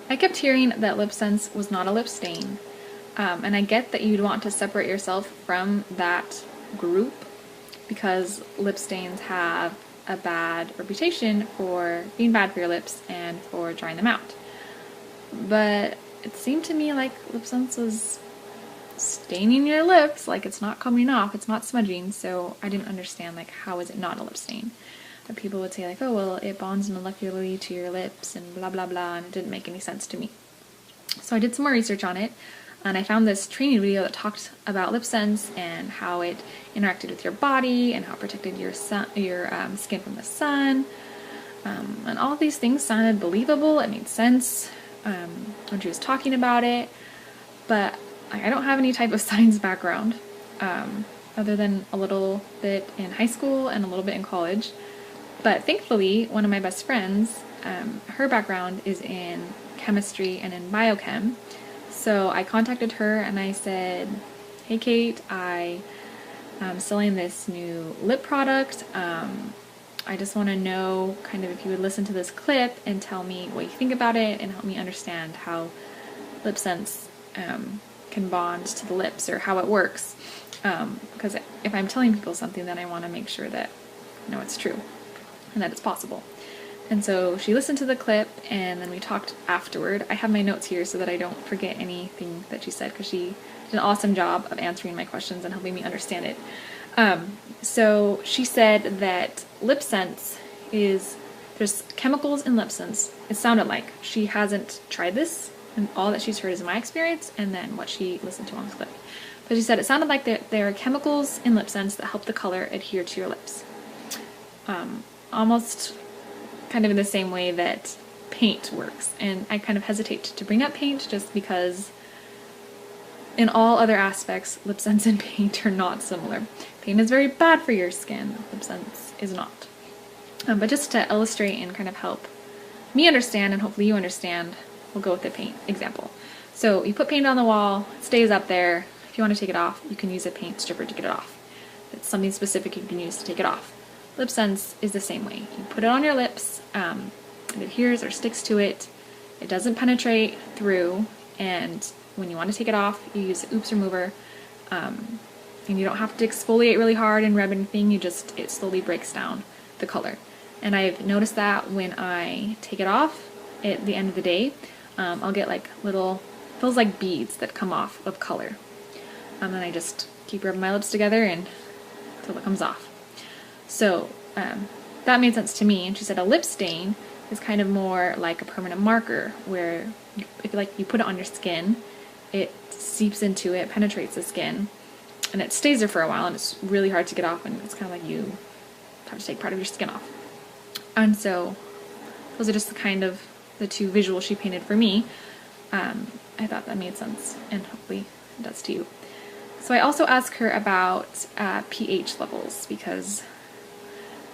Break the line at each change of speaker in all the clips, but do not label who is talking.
I kept hearing that Lipsense was not a lip stain, and I get that you'd want to separate yourself from that group because lip stains have a bad reputation for being bad for your lips and for drying them out. But it seemed to me like Lipsense was staining your lips, like it's not coming off, it's not smudging, so I didn't understand, like, how is it not a lip stain? But people would say, like, oh, well, it bonds molecularly to your lips and blah, blah, blah, and it didn't make any sense to me. So I did some more research on it, and I found this training video that talked about Lipsense and how it interacted with your body and how it protected your skin from the sun. And all of these things sounded believable. It made sense when she was talking about it, but I don't have any type of science background other than a little bit in high school and a little bit in college. But thankfully, one of my best friends, her background is in chemistry and in biochem. So I contacted her and I said, hey Kate, I'm selling this new lip product. I just want to know kind of if you would listen to this clip and tell me what you think about it and help me understand how Lipsense can bond to the lips or how it works. Because if I'm telling people something, then I want to make sure that it's true and that it's possible. And so she listened to the clip, and then we talked afterward. I have my notes here so that I don't forget anything that she said, because she did an awesome job of answering my questions and helping me understand it. So she said that Lipsense there's chemicals in Lipsense. It sounded like she hasn't tried this, and all that she's heard is my experience and then what she listened to on the clip. But she said it sounded like there are chemicals in Lipsense that help the color adhere to your lips. Almost kind of in the same way that paint works. And I kind of hesitate to bring up paint just because in all other aspects, Lipsense and paint are not similar. Paint is very bad for your skin. Lipsense is not. But just to illustrate and kind of help me understand, and hopefully you understand, we'll go with the paint example. So you put paint on the wall, it stays up there. If you want to take it off, you can use a paint stripper to get it off. If it's something specific you can use to take it off. Lipsense is the same way. You put it on your lips, it adheres or sticks to it, it doesn't penetrate through, and when you want to take it off, you use the oops remover, and you don't have to exfoliate really hard and rub anything, it slowly breaks down the color. And I've noticed that when I take it off at the end of the day, I'll get like feels like beads that come off of color. And then I just keep rubbing my lips together until it comes off. So that made sense to me. And she said a lip stain is kind of more like a permanent marker, where if you put it on your skin, it seeps into it, penetrates the skin, and it stays there for a while, and it's really hard to get off, and it's kind of like you have to take part of your skin off. And so those are just the two visuals she painted for me. I thought that made sense, and hopefully it does to you. So I also asked her about pH levels, because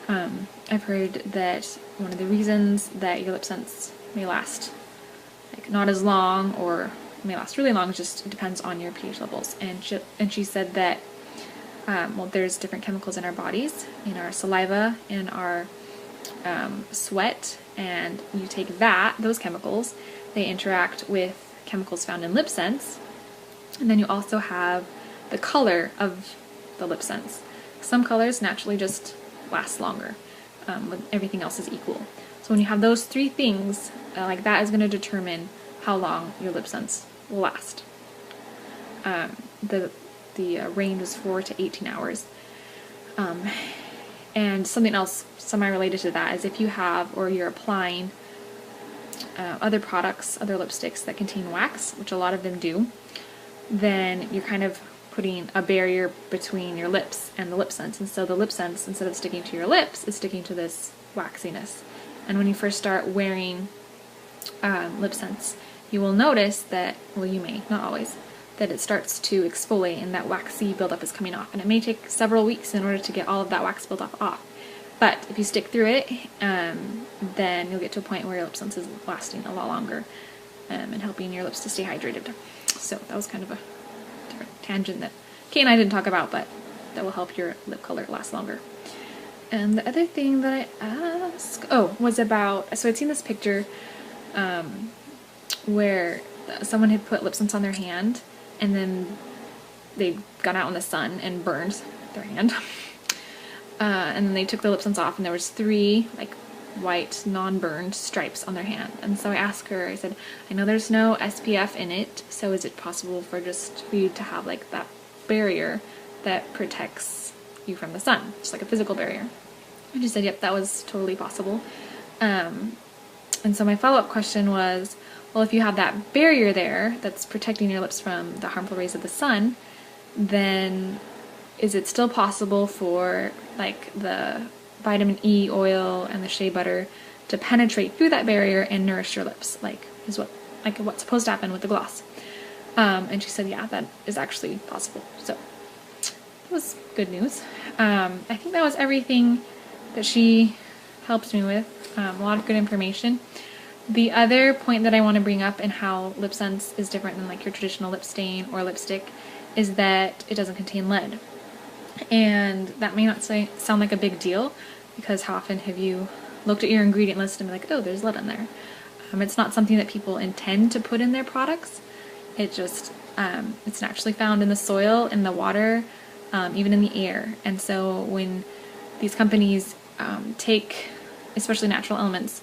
I've heard that one of the reasons that your Lipsense may last not as long or may last really long just depends on your pH levels. And she said that there's different chemicals in our bodies, in our saliva, in our sweat, and you take those chemicals, they interact with chemicals found in Lipsense, and then you also have the color of the Lipsense. Some colors naturally just last longer when everything else is equal. So when you have those three things, that is going to determine how long your Lipsense will last. The range is 4 to 18 hours. And something else semi-related to that is if you have or you're applying other products, other lipsticks that contain wax, which a lot of them do, then you're kind of putting a barrier between your lips and the Lipsense. And so the Lipsense, instead of sticking to your lips, is sticking to this waxiness. And when you first start wearing Lipsense, you will notice that, well, you may, not always, that it starts to exfoliate and that waxy buildup is coming off. And it may take several weeks in order to get all of that wax buildup off. But if you stick through it, then you'll get to a point where your Lipsense is lasting a lot longer and helping your lips to stay hydrated. So that was kind of a different tangent that Kate and I didn't talk about, but that will help your lip color last longer. And the other thing that I asked, was about, so I'd seen this picture where someone had put Lipsense on their hand and then they got out in the sun and burned their hand. And then they took the Lipsense off and there was 3 like white non-burned stripes on their hand. And so I asked her, I said, I know there's no SPF in it, so is it possible for you to have like that barrier that protects you from the sun, just like a physical barrier? And she said, yep, that was totally possible. And so my follow-up question was, well, if you have that barrier there that's protecting your lips from the harmful rays of the sun, then is it still possible for like the vitamin E oil and the shea butter to penetrate through that barrier and nourish your lips, like what's supposed to happen with the gloss? And she said, yeah, that is actually possible. So that was good news. I think that was everything that she helped me with. A lot of good information. The other point that I want to bring up in how Lipsense is different than like your traditional lip stain or lipstick is that it doesn't contain lead. And that may not sound like a big deal, because how often have you looked at your ingredient list and be like, oh, there's lead in there? It's not something that people intend to put in their products. It just, it's naturally found in the soil, in the water, even in the air. And so when these companies take, especially natural elements,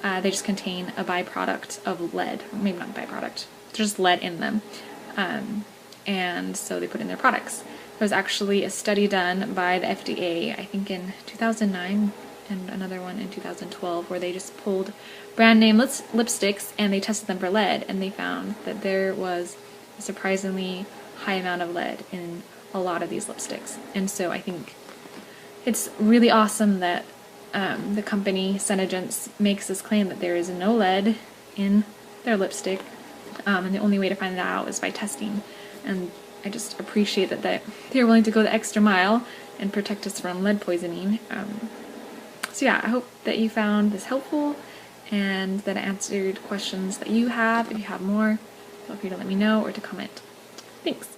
they just contain a byproduct of lead. Maybe not byproduct, there's just lead in them. And so they put in their products. There was actually a study done by the FDA, I think in 2009, and another one in 2012, where they just pulled brand name lipsticks and they tested them for lead, and they found that there was a surprisingly high amount of lead in a lot of these lipsticks. And so I think it's really awesome that the company Senegence makes this claim that there is no lead in their lipstick, and the only way to find that out is by testing. And I just appreciate that they're willing to go the extra mile and protect us from lead poisoning. So yeah, I hope that you found this helpful and that it answered questions that you have. If you have more, feel free to let me know or to comment. Thanks.